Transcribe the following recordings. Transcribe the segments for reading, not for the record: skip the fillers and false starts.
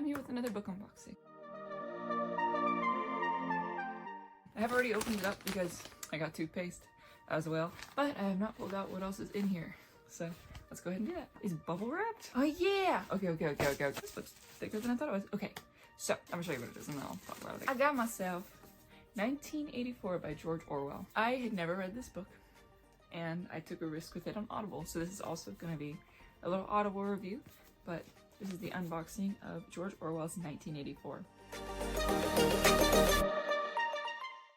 here with another book unboxing. I have already opened it up because I got toothpaste as well, but I have not pulled out what else is in here. So let's go ahead and do that. Is it bubble wrapped? Oh yeah! Okay. This looks thicker than I thought it was. Okay, so I'm gonna show you what it is and then I'll talk about it. I got myself 1984 by George Orwell. I had never read this book and I took a risk with it on Audible. So this is also gonna be a little Audible review, but this is the unboxing of George Orwell's 1984.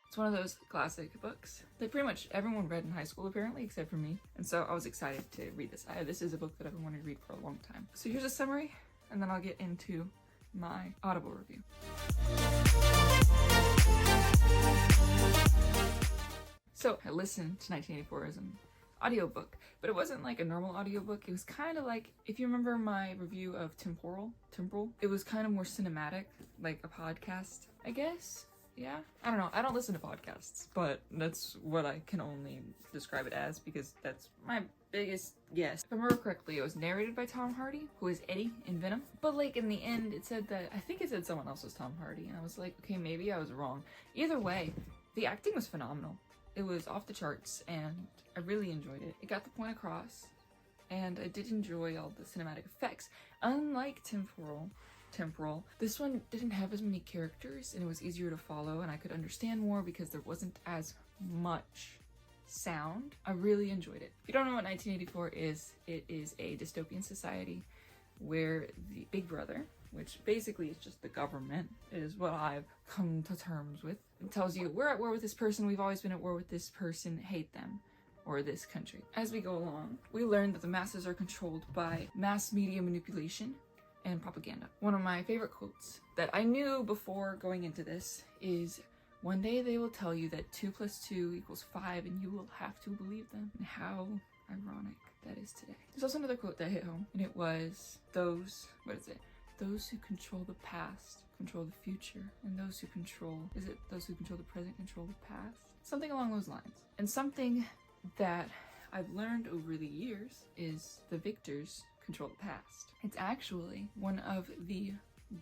It's one of those classic books that pretty much everyone read in high school apparently, except for me. And so I was excited to read this. This is a book that I've been wanting to read for a long time. So here's a summary, and then I'll get into my Audible review. So I listened to 1984 as an audiobook, but it wasn't like a normal audiobook. It was kind of like, if you remember my review of Temporal, it was kind of more cinematic, like a podcast, I guess. Yeah, I don't know. I don't listen to podcasts, but that's what I can only describe it as because that's my biggest guess. If I remember correctly, it was narrated by Tom Hardy, who is Eddie in Venom. But like in the end, it said that, I think it said someone else was Tom Hardy, and I was like, okay, maybe I was wrong. Either way, the acting was phenomenal. It was off the charts, and I really enjoyed it. It got the point across, and I did enjoy all the cinematic effects. Unlike Temporal, this one didn't have as many characters and it was easier to follow and I could understand more because there wasn't as much sound. I really enjoyed it. If you don't know what 1984 is, it is a dystopian society where the Big Brother, which basically is just the government, is what I've come to terms with. It tells you, we're at war with this person, we've always been at war with this person, hate them, or this country. As we go along, we learn that the masses are controlled by mass media manipulation and propaganda. One of my favorite quotes that I knew before going into this is, one day they will tell you that 2 + 2 = 5 and you will have to believe them. And how ironic that is today. There's also another quote that hit home, and it was, those who control the past control the future, and those who control the present control the past? Something along those lines. And something that I've learned over the years is the victors control the past. It's actually one of the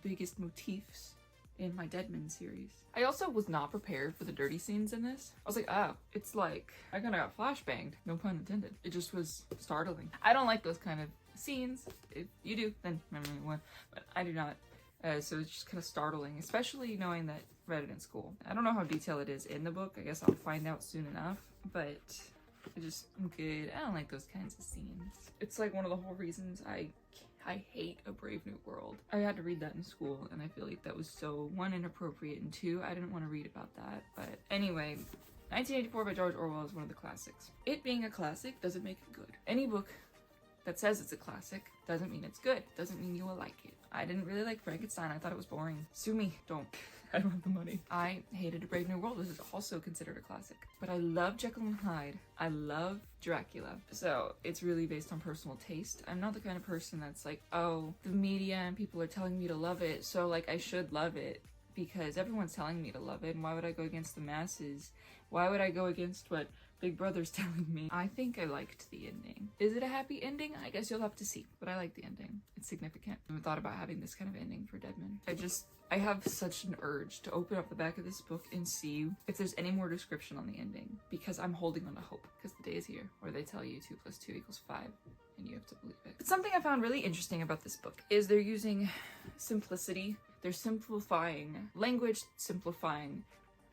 biggest motifs in my Deadman series. I also was not prepared for the dirty scenes in this. I was like, oh, it's like I kinda got flashbanged, no pun intended. It just was startling. I don't like those kind of scenes. If you do, then remember one, but I do not. So it's just kind of startling, especially knowing that I read it in school. I don't know how detailed it is in the book. I guess I'll find out soon enough, but I'm good. I don't like those kinds of scenes. It's like one of the whole reasons I hate A Brave New World. I had to read that in school, and I feel like that was so, 1, inappropriate, and 2, I didn't want to read about that. But anyway, 1984 by George Orwell is one of the classics. It being a classic doesn't make it good. Any book that says it's a classic doesn't mean it's good. Doesn't mean you will like it. I didn't really like Frankenstein. I thought it was boring. Sue me. Don't. I don't have the money. I hated A Brave New World. This is also considered a classic. But I love Jekyll and Hyde. I love Dracula. So it's really based on personal taste. I'm not the kind of person that's like, oh, the media and people are telling me to love it, so like I should love it because everyone's telling me to love it, and why would I go against the masses? Why would I go against what Big Brother's telling me? I think I liked the ending. Is it a happy ending? I guess you'll have to see, but I like the ending. It's significant. I haven't thought about having this kind of ending for Deadman. I have such an urge to open up the back of this book and see if there's any more description on the ending, because I'm holding on to hope, because the day is here where they tell you 2 + 2 = 5 and you have to believe it. But something I found really interesting about this book is they're using simplicity. They're simplifying language, simplifying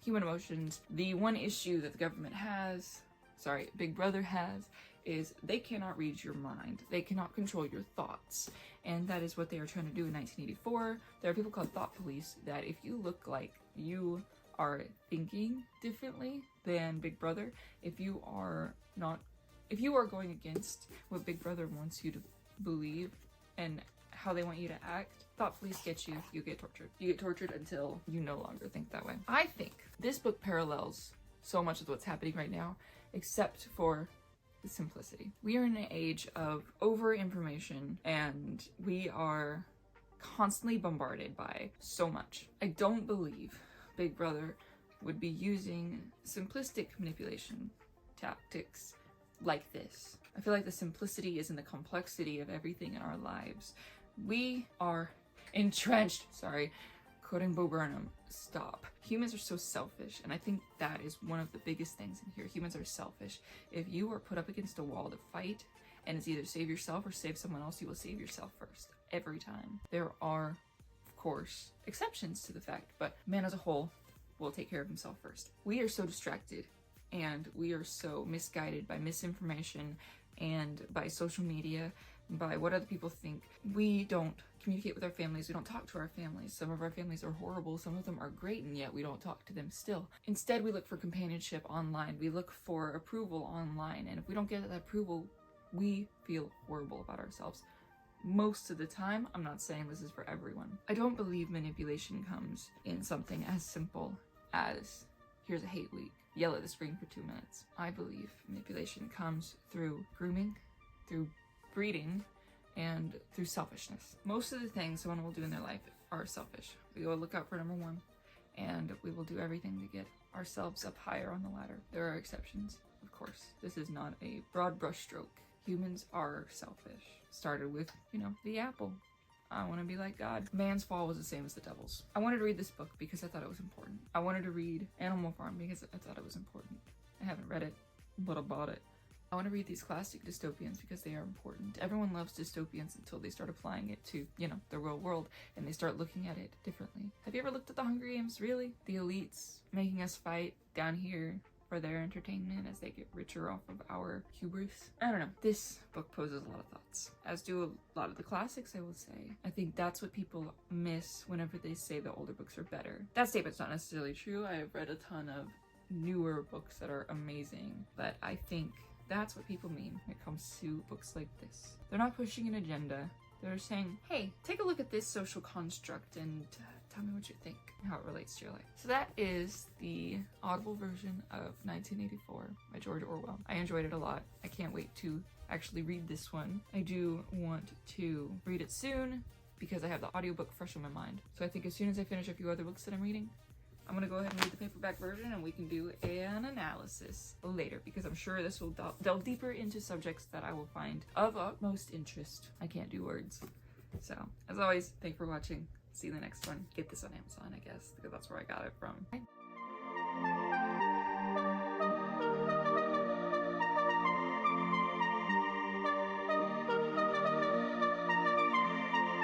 human emotions. The one issue that the government has, Big Brother has, is they cannot read your mind. They cannot control your thoughts. And that is what they are trying to do in 1984. There are people called thought police that if you look like you are thinking differently than Big Brother, if you are going against what Big Brother wants you to believe and how they want you to act, thought police get you, you get tortured. You get tortured until you no longer think that way. I think this book parallels so much of what's happening right now, except for the simplicity. We are in an age of over-information and we are constantly bombarded by so much. I don't believe Big Brother would be using simplistic manipulation tactics like this. I feel like the simplicity is in the complexity of everything in our lives. We are entrenched. Sorry. Quoting Bo Burnham, stop. Humans are so selfish, and I think that is one of the biggest things in here. Humans are selfish. If you are put up against a wall to fight, and it's either save yourself or save someone else, you will save yourself first. Every time. There are, of course, exceptions to the fact, but man as a whole will take care of himself first. We are so distracted, and we are so misguided by misinformation and by social media, by what other people think. We don't communicate with our families. We don't talk to our families. Some of our families are horrible. Some of them are great, and yet we don't talk to them still. Instead, we look for companionship online. We look for approval online, and if we don't get that approval, we feel horrible about ourselves. Most of the time. I'm not saying this is for everyone. I don't believe manipulation comes in something as simple as, here's a hate week, yell at the screen for 2 minutes. I believe manipulation comes through grooming, through breeding, and through selfishness. Most of the things someone will do in their life are selfish. We will look out for number one, and we will do everything to get ourselves up higher on the ladder. There are exceptions, of course. This is not a broad brushstroke. Humans are selfish. Started with, the apple. I want to be like God. Man's fall was the same as the devil's. I wanted to read this book because I thought it was important. I wanted to read Animal Farm because I thought it was important. I haven't read it, but I bought it. I want to read these classic dystopians because they are important. Everyone loves dystopians until they start applying it to, the real world, and they start looking at it differently. Have you ever looked at the Hunger Games? Really? The elites making us fight down here for their entertainment as they get richer off of our hubris? I don't know. This book poses a lot of thoughts, as do a lot of the classics, I will say. I think that's what people miss whenever they say the older books are better. That statement's not necessarily true. I have read a ton of newer books that are amazing, but I think that's what people mean when it comes to books like this. They're not pushing an agenda. They're saying, hey, take a look at this social construct and tell me what you think and how it relates to your life. So that is the Audible version of 1984 by George Orwell. I enjoyed it a lot. I can't wait to actually read this one. I do want to read it soon because I have the audiobook fresh in my mind. So I think as soon as I finish a few other books that I'm reading, I'm gonna go ahead and read the paperback version, and we can do an analysis later, because I'm sure this will delve deeper into subjects that I will find of utmost interest. I can't do words. So, as always, thanks for watching. See you in the next one. Get this on Amazon, I guess, because that's where I got it from. Bye.